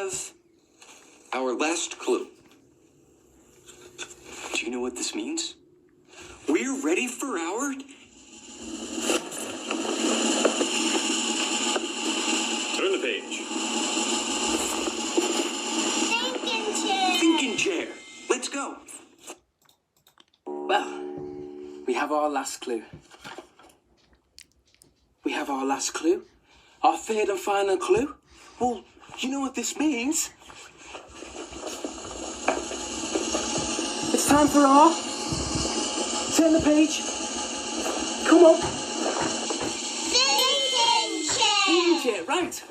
have our last clue. Do you know what this means? We're ready for our... Turn the page. Thinking chair. Thinking chair. Let's go. Well, we have our last clue. We have our last clue. Our third and final clue. Well, you know what this means? It's time for our... Turn the page. Come on. Thinking chair. Thinking chair, right.